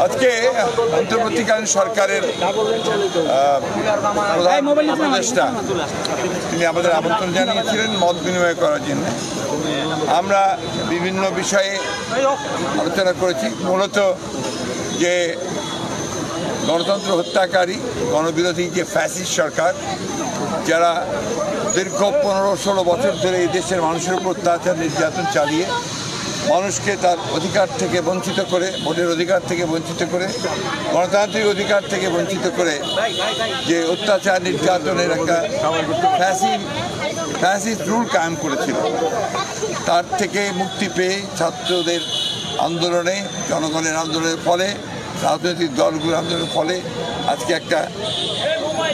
আজকে অন্তর্বর্তীকালীন সরকারের প্রধান উপদেষ্টা তিনি আমাদের আমন্ত্রণ জানিয়েছিলেন মত বিনিময় করার জন্য। আমরা বিভিন্ন বিষয়ে আলোচনা করেছি, মূলত যে গণতন্ত্র হত্যাকারী গণবিরোধী যে ফ্যাসিস্ট সরকার, যারা দীর্ঘ 15-16 বছর ধরে এই দেশের মানুষের উপর অত্যাচার নির্যাতন চালিয়ে মানুষকে তার অধিকার থেকে বঞ্চিত করে, ভোটের অধিকার থেকে বঞ্চিত করে, গণতান্ত্রিক অধিকার থেকে বঞ্চিত করে যে অত্যাচার নির্যাতনের একটা ফ্যাসিস্ট রুল কায়েম করেছিল, তার থেকে মুক্তি পেয়ে ছাত্রদের আন্দোলনে, জনগণের আন্দোলনের ফলে, রাজনৈতিক দলগুলোর আন্দোলনের ফলে আজকে একটা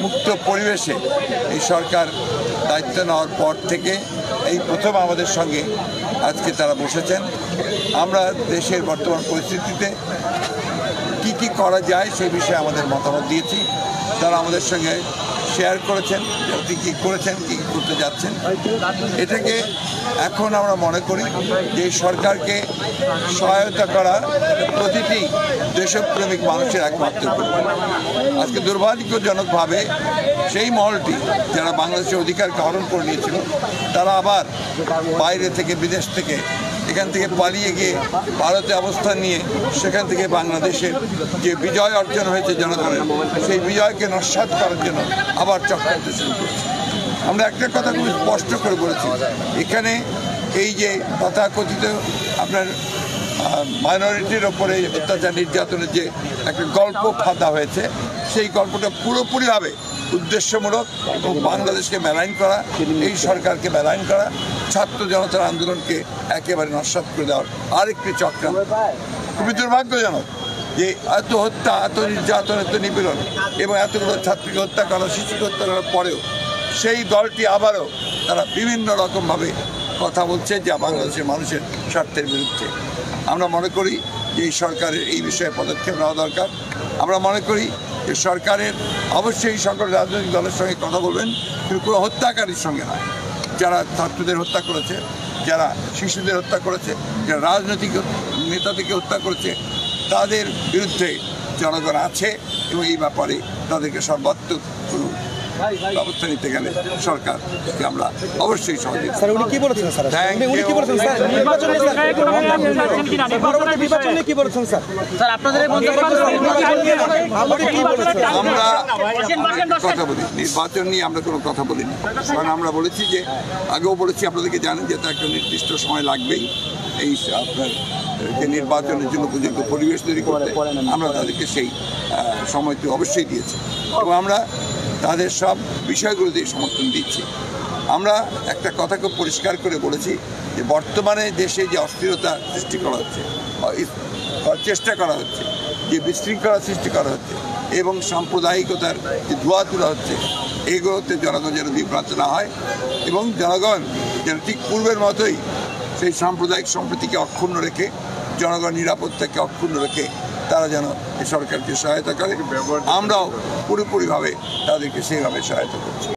মুক্ত পরিবেশে এই সরকার দায়িত্ব নেওয়ার পর থেকে এই প্রথম আমাদের সঙ্গে আজকে তারা বসেছেন। আমরা দেশের বর্তমান পরিস্থিতিতে কি করা যায় সেই বিষয়ে আমাদের মতামত দিয়েছি। তারা আমাদের সঙ্গে শেয়ার করেছেন যে কী করেছেন, কী করতে যাচ্ছেন। এটাকে এখন আমরা মনে করি যে সরকারকে সহায়তা করা প্রতিটি দেশপ্রেমিক মানুষের একমাত্র কর্তব্য। আজকে দুর্ভাগ্যজনকভাবে সেই মহলটি যারা বাংলাদেশের অধিকারকে হরণ করে নিয়েছিল, তারা আবার বাইরে থেকে, বিদেশ থেকে, এখান থেকে পালিয়ে গিয়ে ভারতে অবস্থান নিয়ে সেখান থেকে বাংলাদেশের যে বিজয় অর্জন হয়েছে জনগণের, সেই বিজয়কে নস্যাৎ করার জন্য আবার চক্রান্ত শুরু করেছে। আমরা একটা কথা খুব স্পষ্ট করে বলেছি, এখানে এই যে তথাকথিত আপনার মাইনরিটির ওপরে অত্যাচার নির্যাতনের যে একটা গল্প ফাঁদা হয়েছে, সেই গল্পটা পুরোপুরিভাবে উদ্দেশ্যমূলক এবং বাংলাদেশকে মেলাইন করা, এই সরকারকে মেলাইন করা, ছাত্র জনতার আন্দোলনকে একেবারে নস্যাৎ করে দেওয়ার আরেকটি চক্রান্ত। খুবই দুর্ভাগ্যজনক যে এত হত্যা, এত নির্যাতন, এত নিপীড়ন এবং এতগুলো ছাত্রীকে হত্যা করা, শিশুকে হত্যা করার পরেও সেই দলটি আবারও তারা বিভিন্ন রকমভাবে কথা বলছে যা বাংলাদেশের মানুষের স্বার্থের বিরুদ্ধে। আমরা মনে করি যে এই সরকারের এই বিষয়ে পদক্ষেপ নেওয়া দরকার। আমরা মনে করি যে সরকারের অবশ্যই সকল রাজনৈতিক দলের সঙ্গে কথা বলবেন, কিন্তু কোনো হত্যাকারীর সঙ্গে নয়। যারা ছাত্রদের হত্যা করেছে, যারা শিশুদের হত্যা করেছে, যারা রাজনৈতিক নেতাদেরকে হত্যা করেছে, তাদের বিরুদ্ধে জনগণ আছে এবং এই ব্যাপারে তাদেরকে সর্বাত্মক ব্যবস্থা নিতে গেলে সরকারকে আমরা অবশ্যই সহযোগিতা। স্যার উনি কি বলেছেন স্যার? উনি কি বলেছেন স্যার? নির্বাচন নিয়ে কি বলেছেন স্যার? স্যার আপনাদের এই মন্তব্য কি বলেছেন? আমরা কথা বলি নির্বাচন নিয়ে, আমরা কোনো কথা বলিনি। কারণ আমরা বলেছি যে, আগেও বলেছি, আপনাদেরকে জানেন যে একটা নির্দিষ্ট সময় লাগবেই এই আপনার যে নির্বাচনের জন্য উপযুক্ত পরিবেশ তৈরি করতে। আমরা তাদেরকে সেই সময়টি অবশ্যই দিয়েছি এবং আমরা তাদের সব বিষয়গুলোতেই সমর্থন দিচ্ছি। আমরা একটা কথা খুব পরিষ্কার করে বলেছি যে বর্তমানে দেশে যে অস্থিরতা সৃষ্টি করা হচ্ছে, চেষ্টা করা হচ্ছে, যে বিশৃঙ্খলা সৃষ্টি করা হচ্ছে এবং সাম্প্রদায়িকতার যে ধোঁয়া তোলা হচ্ছে, এগুলোতে জনগণ যেন বিভ্রান্ত না হয় এবং জনগণ যেন ঠিক পূর্বের মতোই সেই সাম্প্রদায়িক সম্প্রীতিকে অক্ষুণ্ণ রেখে, জনগণ নিরাপত্তাকে অক্ষুণ্ণ রেখে তারা যেন এই সরকারকে সহায়তা করে। আমরাও পুরোপুরিভাবে তাদেরকে সেইভাবে সহায়তা করছি।